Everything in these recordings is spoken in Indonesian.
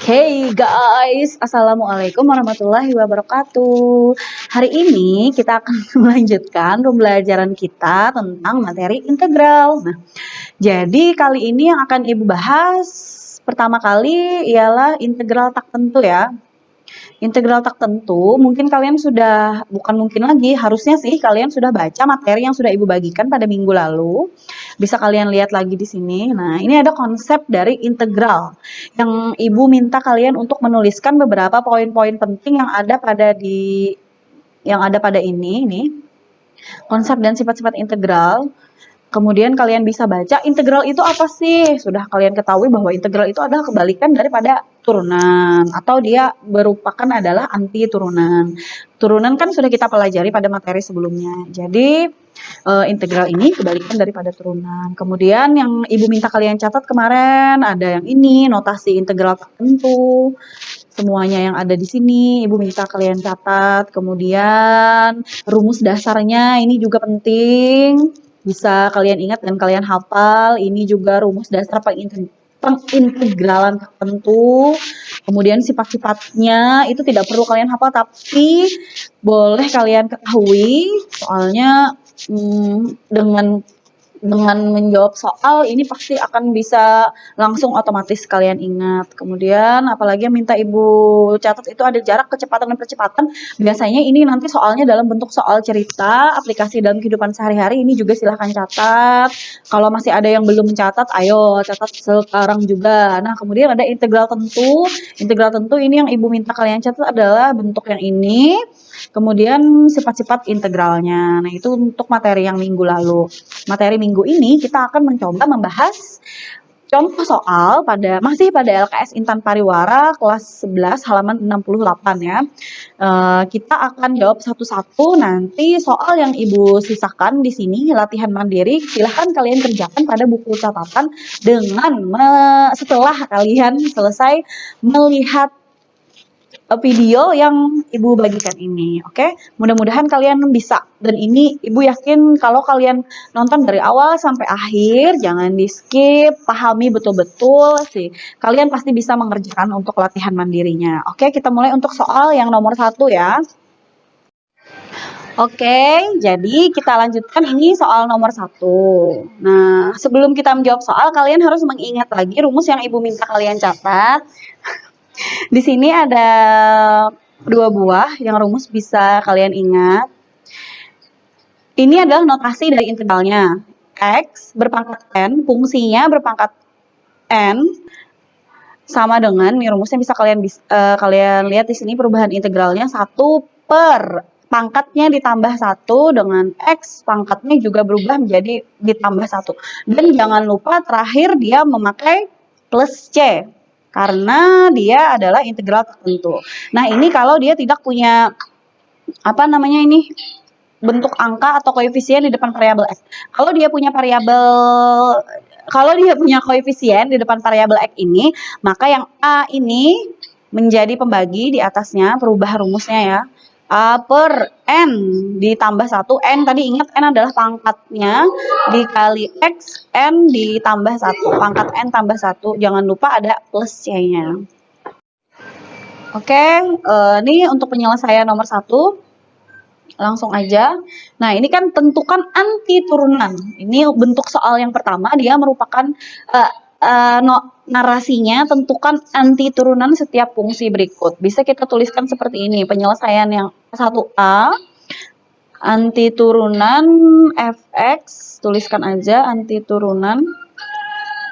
Hey guys, Assalamualaikum warahmatullahi wabarakatuh. Hari ini kita akan melanjutkan pembelajaran kita tentang materi integral. Nah, jadi kali ini yang akan Ibu bahas pertama kali ialah integral tak tentu ya. Integral tak tentu, mungkin kalian sudah, bukan mungkin lagi, harusnya sih kalian sudah baca materi yang sudah Ibu bagikan pada minggu lalu. Bisa kalian lihat lagi di sini. Nah, ini ada konsep dari integral yang Ibu minta kalian untuk menuliskan beberapa poin-poin penting yang ada pada ini nih. Konsep dan sifat-sifat integral. Kemudian kalian bisa baca integral itu apa sih? Sudah kalian ketahui bahwa integral itu adalah kebalikan daripada turunan atau dia merupakan adalah anti turunan. Turunan kan sudah kita pelajari pada materi sebelumnya. Jadi integral ini kebalikan daripada turunan. Kemudian yang Ibu minta kalian catat kemarin ada yang ini, notasi integral tertentu. Semuanya yang ada di sini Ibu minta kalian catat. Kemudian rumus dasarnya ini juga penting. Bisa kalian ingat dan kalian hafal. Ini juga rumus dasar pengintegralan tertentu. Kemudian sifat-sifatnya itu tidak perlu kalian hafal, tapi boleh kalian ketahui. Soalnya dengan menjawab soal ini pasti akan bisa langsung otomatis kalian ingat. Kemudian apalagi yang minta Ibu catat itu ada jarak, kecepatan, dan percepatan. Biasanya ini nanti soalnya dalam bentuk soal cerita, aplikasi dalam kehidupan sehari-hari, ini juga silahkan catat. Kalau masih ada yang belum mencatat, ayo catat sekarang juga. Nah, kemudian ada integral tentu. Integral tentu ini yang Ibu minta kalian catat adalah bentuk yang ini. Kemudian sifat-sifat integralnya. Nah, itu untuk materi yang minggu lalu. Materi minggu ini kita akan mencoba membahas contoh soal masih pada LKS Intan Pariwara kelas 11 halaman 68 ya. Kita akan jawab satu-satu. Nanti soal yang Ibu sisakan di sini latihan mandiri, silahkan kalian kerjakan pada buku catatan dengan setelah kalian selesai melihat video yang Ibu bagikan ini, oke? Mudah-mudahan kalian bisa. Dan ini Ibu yakin kalau kalian nonton dari awal sampai akhir, jangan di-skip, pahami betul-betul sih. Kalian pasti bisa mengerjakan untuk latihan mandirinya. Oke, kita mulai untuk soal yang nomor 1 ya. Oke, jadi kita lanjutkan ini soal nomor 1. Nah, sebelum kita menjawab soal, kalian harus mengingat lagi rumus yang Ibu minta kalian catat. Di sini ada 2 buah yang rumus bisa kalian ingat. Ini adalah notasi dari integralnya. X berpangkat N, fungsinya berpangkat N, sama dengan, nih rumusnya bisa kalian lihat di sini perubahan integralnya 1 per pangkatnya ditambah 1 dengan X, pangkatnya juga berubah menjadi ditambah 1. Dan jangan lupa terakhir dia memakai plus C. Karena dia adalah integral tertentu. Nah, ini kalau dia tidak punya bentuk angka atau koefisien di depan variabel X. Kalau dia punya koefisien di depan variabel X ini, maka yang A ini menjadi pembagi di atasnya, perubah rumusnya ya. A per N ditambah 1, N tadi ingat N adalah pangkatnya, dikali X, N ditambah 1, pangkat N tambah 1, jangan lupa ada plus C-nya. Oke, ini untuk penyelesaian nomor 1, langsung aja. Nah, ini kan tentukan anti turunan. Ini bentuk soal yang pertama, dia merupakan narasinya tentukan anti turunan setiap fungsi berikut. Bisa kita tuliskan seperti ini, penyelesaian yang 1A, anti turunan fx, tuliskan aja anti turunan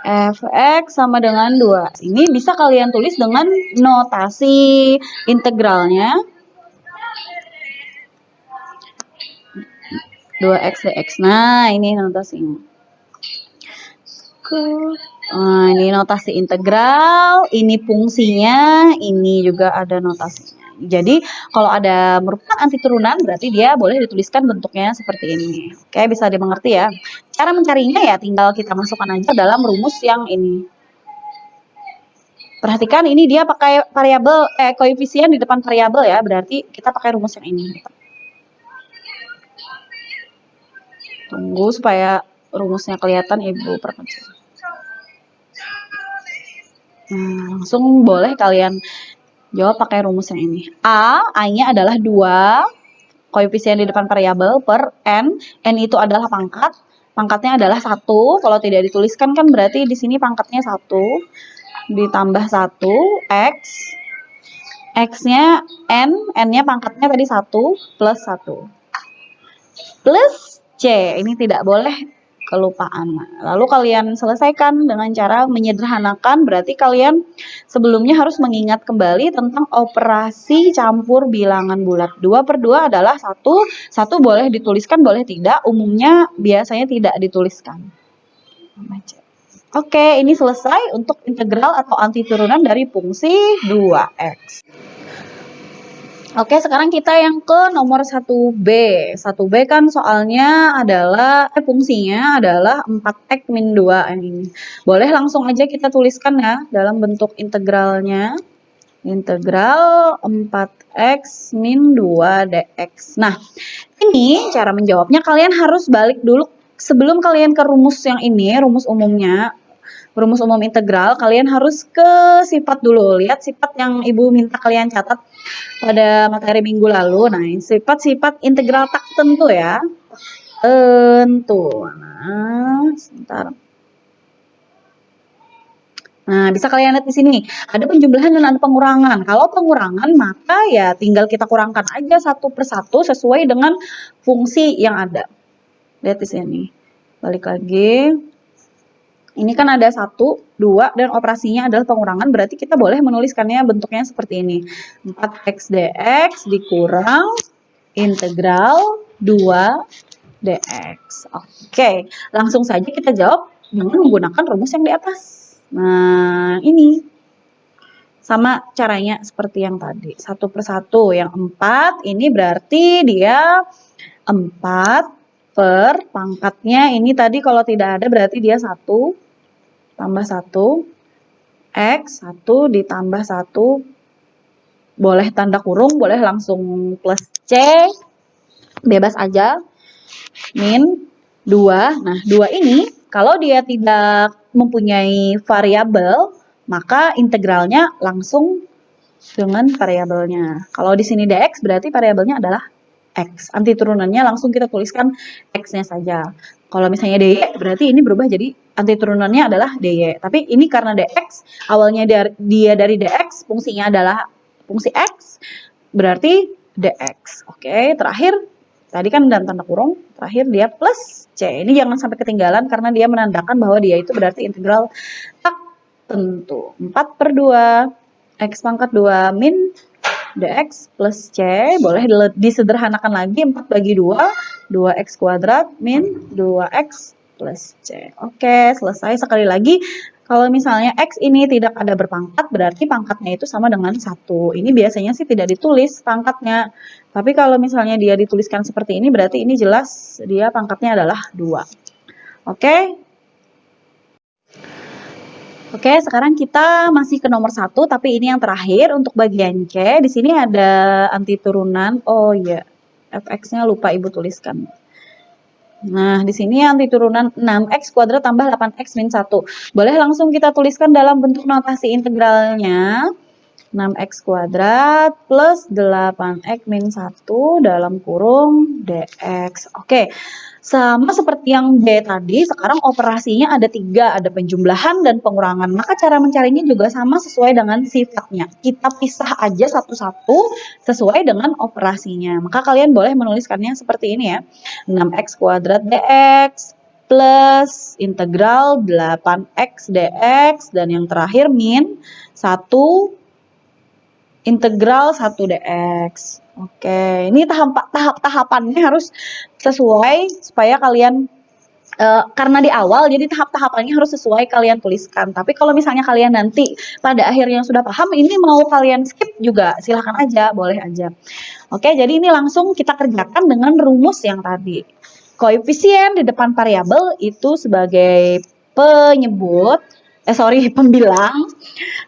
fx sama dengan 2. Ini bisa kalian tulis dengan notasi integralnya. 2x dx. Nah, ini notasinya. Nah, ini notasi integral, ini fungsinya, ini juga ada notasinya. Jadi, kalau ada merupakan anti turunan, berarti dia boleh dituliskan bentuknya seperti ini. Oke, bisa dimengerti ya. Cara mencarinya ya tinggal kita masukkan aja dalam rumus yang ini. Perhatikan ini dia pakai variabel koefisien di depan variabel ya, berarti kita pakai rumus yang ini. Tunggu supaya rumusnya kelihatan, Ibu perkecil. Nah, langsung boleh kalian jawab pakai rumus yang ini. A-nya adalah 2, koefisien di depan variabel per N itu adalah pangkat. Pangkatnya adalah 1. Kalau tidak dituliskan kan berarti di sini pangkatnya 1 ditambah 1 X. X-nya N-nya pangkatnya tadi 1 plus 1. Plus C, ini tidak boleh kelupaan. Lalu kalian selesaikan dengan cara menyederhanakan, berarti kalian sebelumnya harus mengingat kembali tentang operasi campur bilangan bulat. 2 per 2 adalah 1, 1 boleh dituliskan, boleh tidak, umumnya biasanya tidak dituliskan. Oke, ini selesai untuk integral atau antiturunan dari fungsi 2x. Oke, sekarang kita yang ke nomor 1B. 1B kan soalnya adalah, fungsinya adalah 4x min 2 ini. Boleh langsung aja kita tuliskan ya dalam bentuk integralnya. Integral 4x min 2 dx. Nah, ini cara menjawabnya kalian harus balik dulu sebelum kalian ke rumus yang ini, rumus umumnya. Rumus umum integral, kalian harus ke sifat dulu. Lihat sifat yang Ibu minta kalian catat pada materi minggu lalu. Nah, sifat-sifat integral tak tentu ya. Tentu. Nah, sebentar. Nah, bisa kalian lihat di sini. Ada penjumlahan dan ada pengurangan. Kalau pengurangan, maka ya tinggal kita kurangkan aja satu per satu sesuai dengan fungsi yang ada. Lihat di sini. Balik lagi. Ini kan ada 1, 2, dan operasinya adalah pengurangan, berarti kita boleh menuliskannya bentuknya seperti ini. 4x dx dikurang integral 2 dx. Oke, langsung saja kita jawab dengan menggunakan rumus yang di atas. Nah, ini. Sama caranya seperti yang tadi. 1 per 1, yang 4, ini berarti dia 4 per pangkatnya ini tadi kalau tidak ada berarti dia 1 tambah 1 X 1 ditambah 1 boleh tanda kurung, boleh langsung plus C, bebas aja, min 2. Nah, 2 ini kalau dia tidak mempunyai variabel maka integralnya langsung dengan variabelnya. Kalau di sini dx berarti variabelnya adalah X. Antiturunannya langsung kita tuliskan X-nya saja. Kalau misalnya dy, berarti ini berubah jadi antiturunannya adalah dy. Tapi ini karena dx, awalnya dia dari dx, fungsinya adalah fungsi X, berarti dx. Oke, terakhir, tadi kan dalam tanda kurung, terakhir dia plus C. Ini jangan sampai ketinggalan karena dia menandakan bahwa dia itu berarti integral tak tentu. 4 per 2, X pangkat 2 min dx plus C, boleh disederhanakan lagi, 4 bagi 2, 2x kuadrat min 2x plus C. Oke, selesai. Sekali lagi, kalau misalnya x ini tidak ada berpangkat, berarti pangkatnya itu sama dengan 1. Ini biasanya sih tidak ditulis pangkatnya. Tapi kalau misalnya dia dituliskan seperti ini, berarti ini jelas dia pangkatnya adalah 2. Oke. Oke, sekarang kita masih ke nomor 1, tapi ini yang terakhir untuk bagian C. Di sini ada antiturunan. Oh iya, fx-nya lupa Ibu tuliskan. Nah, di sini antiturunan 6x kuadrat tambah 8x min 1. Boleh langsung kita tuliskan dalam bentuk notasi integralnya. 6x kuadrat plus 8x min 1 dalam kurung dx. Oke, sama seperti yang B tadi, sekarang operasinya ada 3, ada penjumlahan dan pengurangan. Maka cara mencarinya juga sama sesuai dengan sifatnya. Kita pisah aja satu-satu sesuai dengan operasinya. Maka kalian boleh menuliskannya seperti ini ya. 6x kuadrat dx plus integral 8x dx dan yang terakhir min 1 integral 1 dx. Oke, ini tahap-tahapannya harus sesuai supaya kalian karena di awal jadi tahap-tahapannya harus sesuai kalian tuliskan. Tapi kalau misalnya kalian nanti pada akhirnya sudah paham, ini mau kalian skip juga silahkan aja, boleh aja. Oke, jadi ini langsung kita kerjakan dengan rumus yang tadi. Koefisien di depan variabel itu sebagai penyebut, pembilang.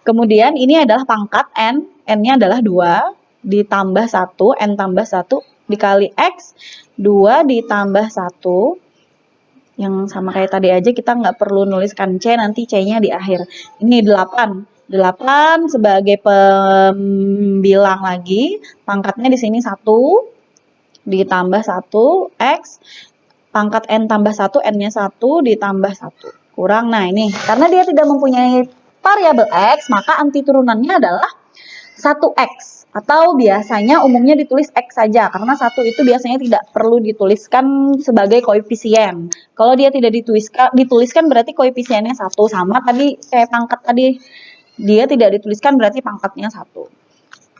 Kemudian ini adalah pangkat N, N-nya adalah 2, ditambah 1, N tambah 1, dikali X, 2 ditambah 1, yang sama kayak tadi aja kita nggak perlu nuliskan C, nanti C-nya di akhir. Ini 8 8 sebagai pembilang lagi, pangkatnya di sini 1 ditambah 1 X, pangkat N tambah 1, N-nya 1 ditambah 1. Kurang, nah ini, karena dia tidak mempunyai variabel X, maka anti turunannya adalah 1X. Atau biasanya umumnya ditulis X saja, karena 1 itu biasanya tidak perlu dituliskan sebagai koefisien. Kalau dia tidak dituliskan berarti koefisiennya 1, sama tadi kayak pangkat tadi. Dia tidak dituliskan berarti pangkatnya 1.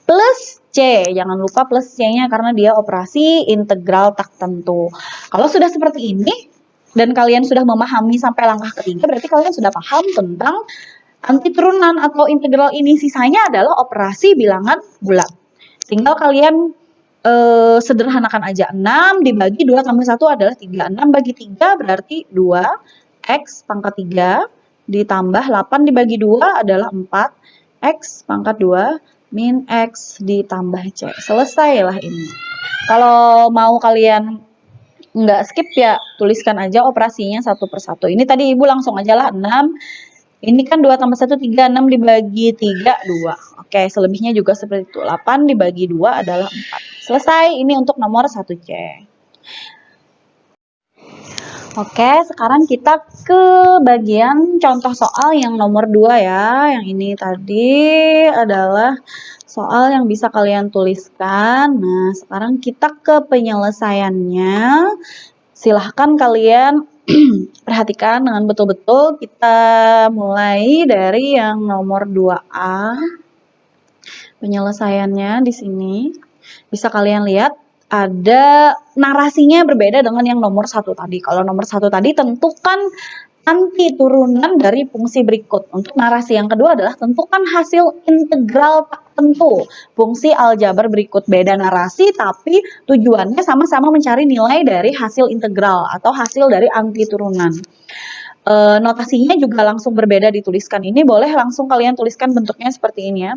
Plus C, jangan lupa plus C-nya karena dia operasi integral tak tentu. Kalau sudah seperti ini, dan kalian sudah memahami sampai langkah ketiga, berarti kalian sudah paham tentang anti turunan atau integral ini. Sisanya adalah operasi bilangan bulat. Tinggal kalian sederhanakan aja. 6 dibagi 2 tambah 1 adalah 3. 6 bagi 3 berarti 2. X pangkat 3 ditambah 8 dibagi 2 adalah 4. X pangkat 2 min X ditambah C. Selesailah ini. Kalau mau kalian nggak skip ya, tuliskan aja operasinya satu per satu. Ini tadi Ibu langsung aja lah 6. Ini kan 2 tambah 1, 3, 6 dibagi 3, 2. Oke, selebihnya juga seperti itu. 8 dibagi 2 adalah 4. Selesai, ini untuk nomor 1C. Oke, sekarang kita ke bagian contoh soal yang nomor 2 ya. Yang ini tadi adalah soal yang bisa kalian tuliskan. Nah, sekarang kita ke penyelesaiannya. Silahkan kalian perhatikan dengan betul-betul. Kita mulai dari yang nomor 2A. Penyelesaiannya di sini. Bisa kalian lihat ada narasinya berbeda dengan yang nomor 1 tadi. Kalau nomor 1 tadi tentukan anti turunan dari fungsi berikut. Untuk narasi yang kedua adalah tentukan hasil integral tak tentu fungsi aljabar berikut. Beda narasi tapi tujuannya sama-sama mencari nilai dari hasil integral atau hasil dari anti turunan. Notasinya juga langsung berbeda dituliskan. Ini boleh langsung kalian tuliskan bentuknya seperti ini ya.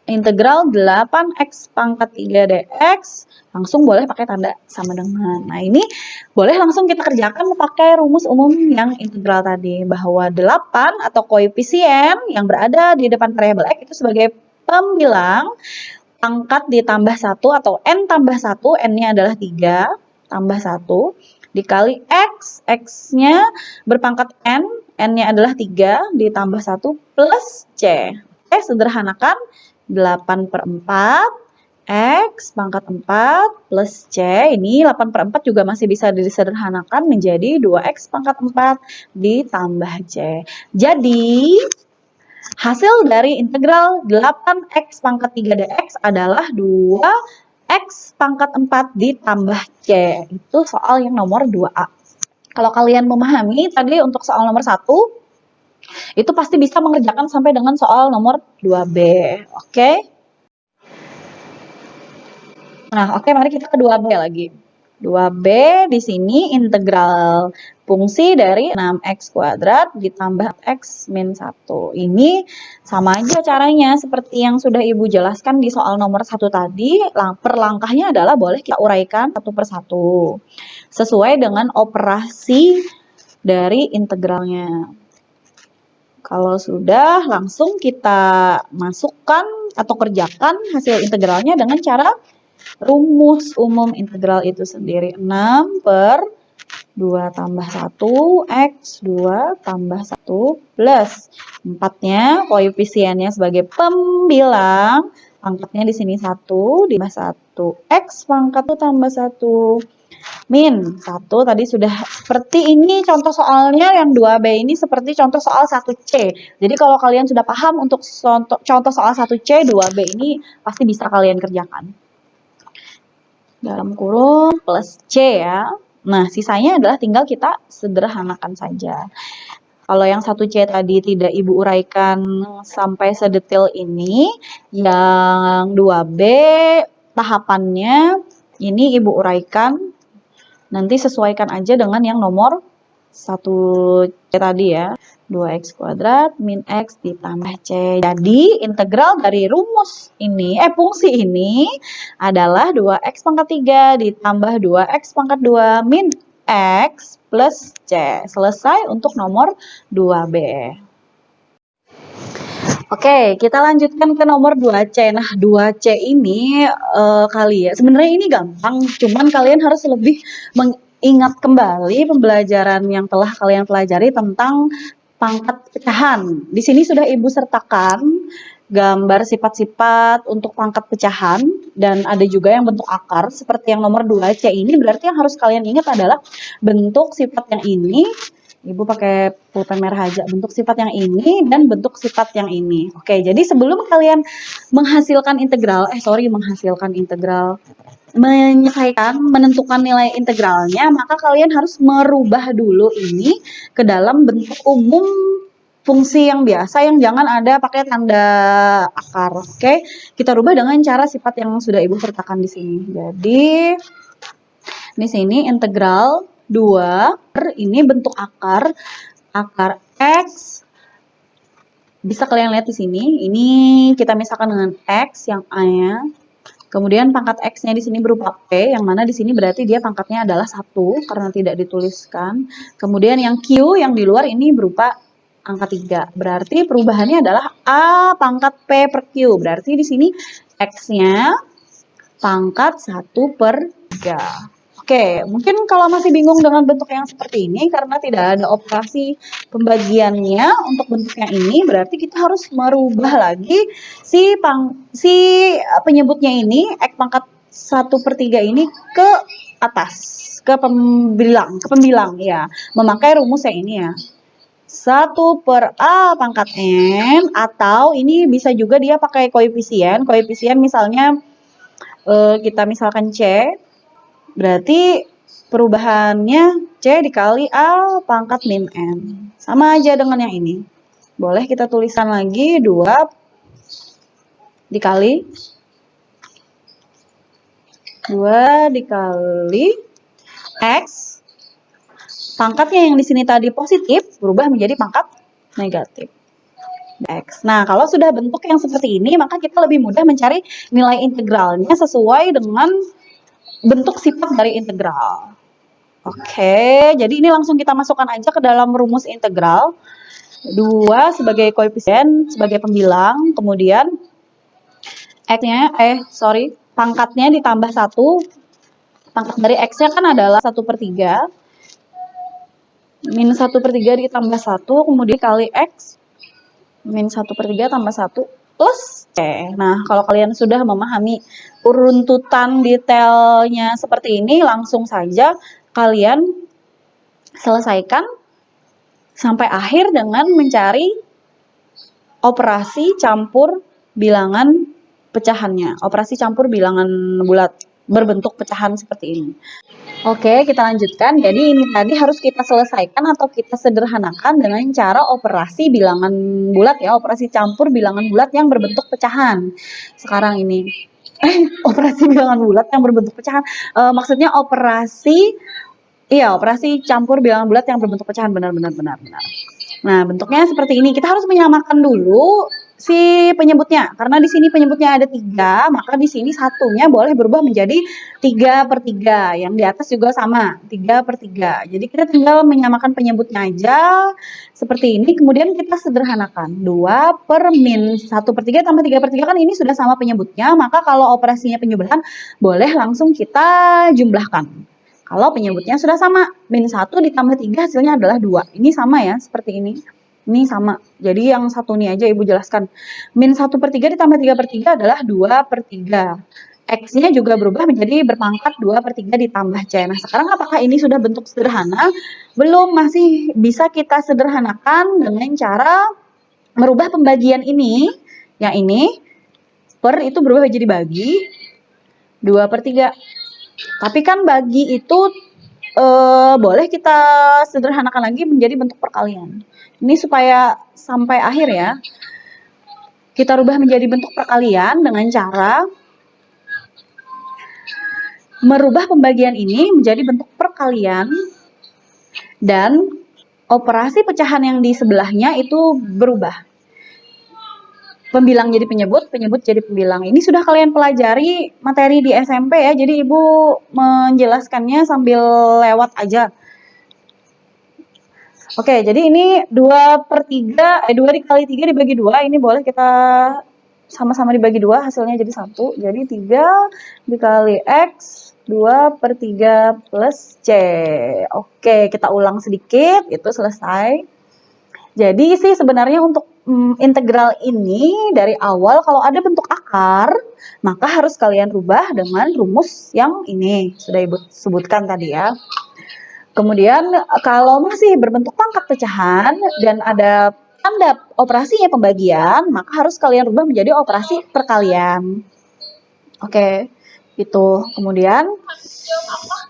Integral 8x pangkat 3 dx, langsung boleh pakai tanda sama dengan. Nah, ini boleh langsung kita kerjakan pakai rumus umum yang integral tadi, bahwa 8 atau koefisien yang berada di depan variabel x itu sebagai pembilang pangkat ditambah 1 atau n tambah 1, n-nya adalah 3, tambah 1, dikali x, x-nya berpangkat n, n-nya adalah 3, ditambah 1, plus c. Oke, sederhanakan. 8 per 4, X pangkat 4 plus C. Ini 8 per 4 juga masih bisa disederhanakan menjadi 2X pangkat 4 ditambah C. Jadi, hasil dari integral 8X pangkat 3 dx adalah 2X pangkat 4 ditambah C. Itu soal yang nomor 2A. Kalau kalian memahami tadi untuk soal nomor 1, itu pasti bisa mengerjakan sampai dengan soal nomor 2B. Oke? Nah, oke, mari kita ke 2B lagi. 2B di sini integral fungsi dari 6x kuadrat ditambah x min 1. Ini sama aja caranya seperti yang sudah Ibu jelaskan di soal nomor 1 tadi. Per langkahnya adalah boleh kita uraikan satu per satu sesuai dengan operasi dari integralnya. Kalau sudah, langsung kita masukkan atau kerjakan hasil integralnya dengan cara rumus umum integral itu sendiri. 6 per 2 tambah 1, X 2 tambah 1 plus 4-nya, koefisiennya sebagai pembilang, pangkatnya di sini 1, ditambah 1, X pangkat 1 tambah 1. Min 1 tadi sudah seperti ini contoh soalnya yang 2B ini seperti contoh soal 1C. Jadi kalau kalian sudah paham untuk contoh soal 1C, 2B ini pasti bisa kalian kerjakan. Dalam kurung plus C ya. Nah, sisanya adalah tinggal kita sederhanakan saja. Kalau yang 1C tadi tidak Ibu uraikan sampai sedetail ini, yang 2B tahapannya ini Ibu uraikan. Nanti sesuaikan aja dengan yang nomor 1C tadi ya. 2x kuadrat min x ditambah c. Jadi integral dari rumus ini, fungsi ini adalah 2x pangkat 3 ditambah 2x pangkat 2 min x plus c. Selesai untuk nomor 2B. Oke, kita lanjutkan ke nomor 2C. Nah, 2C ini kali ya. Sebenarnya ini gampang, cuman kalian harus lebih mengingat kembali pembelajaran yang telah kalian pelajari tentang pangkat pecahan. Di sini sudah Ibu sertakan gambar sifat-sifat untuk pangkat pecahan dan ada juga yang bentuk akar seperti yang nomor 2C ini. Berarti yang harus kalian ingat adalah bentuk sifat yang ini. Ibu pakai pulpen merah aja. Bentuk sifat yang ini dan bentuk sifat yang ini. Oke, jadi sebelum kalian menghasilkan integral, menyelesaikan, menentukan nilai integralnya, maka kalian harus merubah dulu ini ke dalam bentuk umum fungsi yang biasa yang jangan ada pakai tanda akar. Oke, kita rubah dengan cara sifat yang sudah Ibu sertakan di sini. Jadi di sini integral 2 ini bentuk akar X. Bisa kalian lihat di sini. Ini kita misalkan dengan X yang A-nya. Kemudian pangkat X-nya di sini berupa P, yang mana di sini berarti dia pangkatnya adalah 1 karena tidak dituliskan. Kemudian yang Q yang di luar ini berupa angka 3. Berarti perubahannya adalah A pangkat P per Q. Berarti di sini X-nya pangkat 1/3. Oke, mungkin kalau masih bingung dengan bentuk yang seperti ini karena tidak ada operasi pembagiannya untuk bentuk yang ini, berarti kita harus merubah lagi si penyebutnya ini, X pangkat 1/3 ini ke atas, ke pembilang ya, memakai rumus yang ini ya. 1/A pangkat N, atau ini bisa juga dia pakai koefisien misalnya kita misalkan C, berarti perubahannya C dikali A pangkat min N. Sama aja dengan yang ini. Boleh kita tuliskan lagi 2 dikali X. Pangkatnya yang di sini tadi positif, berubah menjadi pangkat negatif. X. Nah, kalau sudah bentuk yang seperti ini, maka kita lebih mudah mencari nilai integralnya sesuai dengan bentuk sifat dari integral. Oke, jadi ini langsung kita masukkan aja ke dalam rumus integral. 2 sebagai koefisien, sebagai pembilang, kemudian X-nya, pangkatnya ditambah 1. Pangkat dari X-nya kan adalah 1/3. Min 1/3 ditambah 1, kemudian kali X. Min 1/3 tambah 1 plus C. Nah, kalau kalian sudah memahami runtutan detailnya seperti ini, langsung saja kalian selesaikan sampai akhir dengan mencari operasi campur bilangan pecahannya. Operasi campur bilangan bulat berbentuk pecahan seperti ini. Oke, kita lanjutkan. Jadi ini tadi harus kita selesaikan atau kita sederhanakan dengan cara operasi bilangan bulat ya, operasi campur bilangan bulat yang berbentuk pecahan. Sekarang ini operasi bilangan bulat yang berbentuk pecahan. Maksudnya operasi campur bilangan bulat yang berbentuk pecahan, benar. Nah, bentuknya seperti ini. Kita harus menyamakan dulu si penyebutnya. Karena di sini penyebutnya ada 3, maka di sini satunya boleh berubah menjadi 3/3. Yang di atas juga sama, 3/3. Jadi kita tinggal menyamakan penyebutnya aja seperti ini. Kemudian kita sederhanakan. 2 per min 1/3 tambah 3/3 kan ini sudah sama penyebutnya. Maka kalau operasinya penjumlahan boleh langsung kita jumlahkan. Kalau penyebutnya sudah sama, min 1 ditambah 3 hasilnya adalah 2. Ini sama ya, seperti ini. Ini sama. Jadi yang satu ini aja Ibu jelaskan. Min 1/3 ditambah 3/3 adalah 2/3. X-nya juga berubah menjadi berpangkat 2/3 ditambah C. Nah, sekarang apakah ini sudah bentuk sederhana? Belum, masih bisa kita sederhanakan dengan cara merubah pembagian ini. Yang ini, per itu berubah menjadi bagi 2/3. Tapi kan bagi itu boleh kita sederhanakan lagi menjadi bentuk perkalian. Ini supaya sampai akhir ya. Kita rubah menjadi bentuk perkalian dengan cara merubah pembagian ini menjadi bentuk perkalian dan operasi pecahan yang di sebelahnya itu berubah. Pembilang jadi penyebut, penyebut jadi pembilang. Ini sudah kalian pelajari materi di SMP ya, jadi Ibu menjelaskannya sambil lewat aja. Oke, jadi ini 2/3, 2 dikali 3 dibagi 2, ini boleh kita sama-sama dibagi 2, hasilnya jadi 1. Jadi 3 dikali X, 2/3 plus C. Oke, kita ulang sedikit, itu selesai. Jadi sih sebenarnya untuk integral ini dari awal kalau ada bentuk akar, maka harus kalian rubah dengan rumus yang ini, sudah Ibu sebutkan tadi ya. Kemudian kalau masih berbentuk pangkat pecahan dan ada tanda operasinya pembagian, maka harus kalian rubah menjadi operasi perkalian. Oke, itu. Kemudian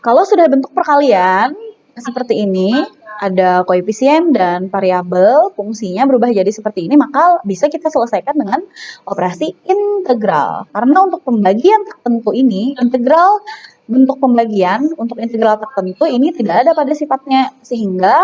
kalau sudah bentuk perkalian seperti ini, ada koefisien dan variabel, fungsinya berubah jadi seperti ini, maka bisa kita selesaikan dengan operasi integral. Karena untuk pembagian tertentu ini, integral bentuk pembagian untuk integral tertentu ini tidak ada pada sifatnya, sehingga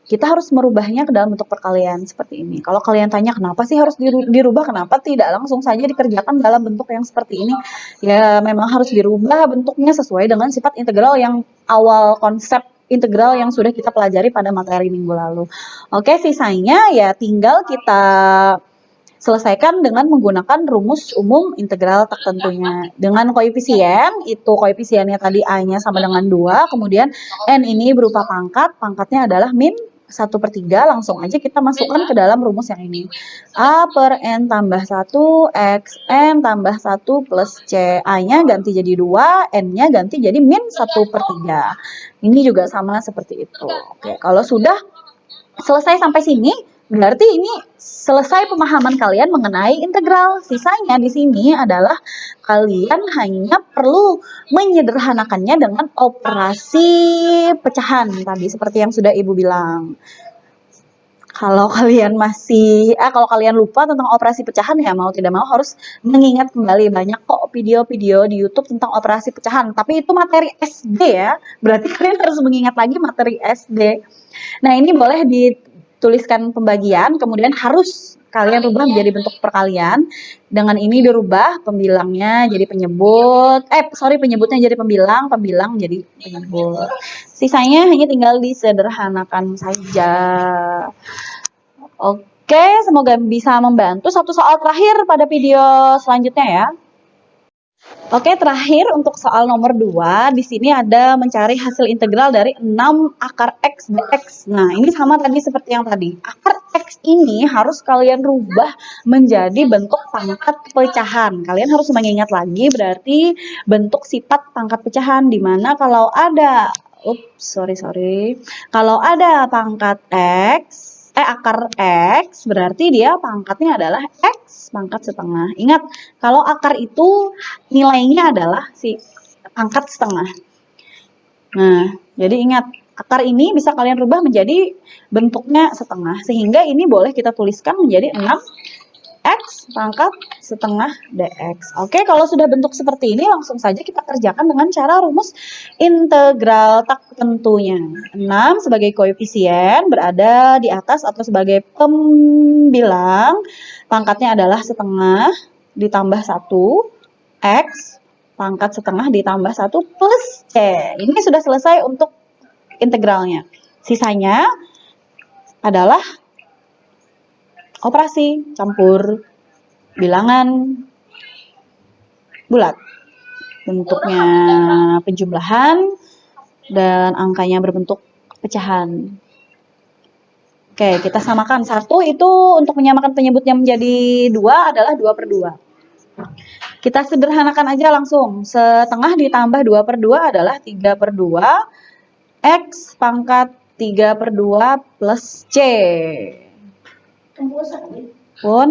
kita harus merubahnya ke dalam bentuk perkalian seperti ini. Kalau kalian tanya kenapa sih harus dirubah, kenapa tidak langsung saja dikerjakan dalam bentuk yang seperti ini? Ya memang harus dirubah bentuknya sesuai dengan sifat integral yang awal konsep integral yang sudah kita pelajari pada materi minggu lalu. Oke, sisanya ya tinggal kita selesaikan dengan menggunakan rumus umum integral tertentunya. Dengan koefisien, itu koefisiennya tadi A-nya sama dengan 2, kemudian N ini berupa pangkat, pangkatnya adalah min 1/3, langsung aja kita masukkan ke dalam rumus yang ini. A per N tambah 1, X N tambah 1 plus C. A-nya ganti jadi 2, N-nya ganti jadi min 1/3. Ini juga sama seperti itu. Oke, kalau sudah selesai sampai sini, berarti ini selesai pemahaman kalian mengenai integral. Sisanya di sini adalah kalian hanya perlu menyederhanakannya dengan operasi pecahan tadi seperti yang sudah Ibu bilang. Kalau kalian kalau kalian lupa tentang operasi pecahan ya mau tidak mau harus mengingat kembali, banyak kok video-video di YouTube tentang operasi pecahan. Tapi itu materi SD ya, berarti kalian harus mengingat lagi materi SD. Nah ini boleh dituliskan pembagian, kemudian harus kalian rubah menjadi bentuk perkalian. Dengan ini dirubah pembilangnya jadi penyebut, penyebutnya jadi pembilang, pembilang jadi penyebut. Sisanya hanya tinggal disederhanakan saja. Oke, semoga bisa membantu. Satu soal terakhir pada video selanjutnya ya. Oke, terakhir untuk soal nomor 2, di sini ada mencari hasil integral dari 6 akar X dx. Nah, ini sama tadi seperti yang tadi. Akar X ini harus kalian rubah menjadi bentuk pangkat pecahan. Kalian harus mengingat lagi berarti bentuk sifat pangkat pecahan, di mana kalau ada, kalau ada pangkat X, akar X, berarti dia pangkatnya adalah X pangkat setengah. Ingat, kalau akar itu nilainya adalah si pangkat setengah. Nah, jadi ingat, akar ini bisa kalian rubah menjadi bentuknya setengah. Sehingga ini boleh kita tuliskan menjadi 6 X pangkat setengah dx. Oke, kalau sudah bentuk seperti ini, langsung saja kita kerjakan dengan cara rumus integral tentunya. 6 sebagai koefisien berada di atas atau sebagai pembilang. Pangkatnya adalah setengah ditambah 1, X pangkat setengah ditambah 1 plus C. Ini sudah selesai untuk integralnya. Sisanya adalah operasi campur bilangan bulat. Bentuknya penjumlahan dan angkanya berbentuk pecahan. Oke, kita samakan. 1 itu untuk menyamakan penyebutnya menjadi 2 adalah 2/2. Kita sederhanakan aja langsung. Setengah ditambah 2/2 adalah 3/2. X pangkat 3/2 plus C. Pun.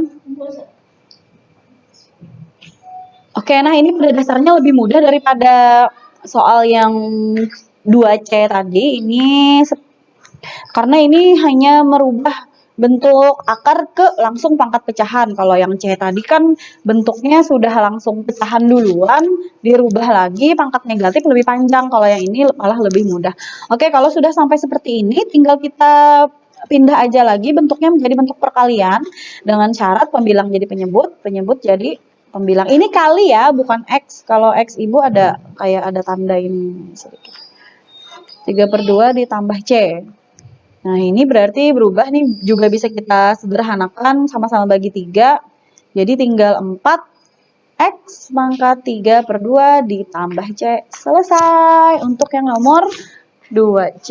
Oke, nah ini pada dasarnya lebih mudah daripada soal yang 2C tadi. Karena ini hanya merubah bentuk akar ke langsung pangkat pecahan. Kalau yang C tadi kan bentuknya sudah langsung pecahan duluan, dirubah lagi pangkat negatif lebih panjang. Kalau yang ini malah lebih mudah. Oke, kalau sudah sampai seperti ini, tinggal kita pindah aja lagi bentuknya menjadi bentuk perkalian dengan syarat pembilang jadi penyebut, penyebut jadi pembilang. Ini kali ya, bukan X. Kalau X Ibu ada kayak ada tanda ini sedikit. 3/2 ditambah C. Nah, ini berarti berubah nih, juga bisa kita sederhanakan, sama-sama bagi 3. Jadi tinggal 4 X pangkat 3/2 ditambah C. Selesai untuk yang nomor 2C.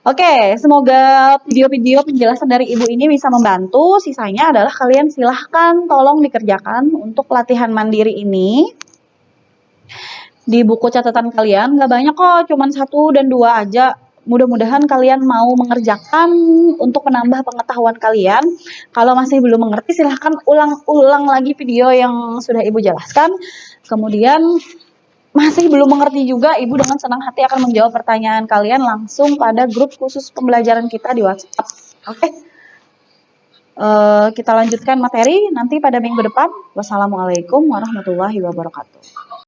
Oke, semoga video-video penjelasan dari Ibu ini bisa membantu. Sisanya adalah kalian silahkan tolong dikerjakan untuk latihan mandiri ini. Di buku catatan kalian nggak banyak kok, cuman 1 dan 2 aja. Mudah-mudahan kalian mau mengerjakan untuk menambah pengetahuan kalian. Kalau masih belum mengerti, silahkan ulang-ulang lagi video yang sudah Ibu jelaskan. Kemudian masih belum mengerti juga, Ibu dengan senang hati akan menjawab pertanyaan kalian langsung pada grup khusus pembelajaran kita di WhatsApp. Oke, kita lanjutkan materi nanti pada minggu depan. Wassalamualaikum warahmatullahi wabarakatuh.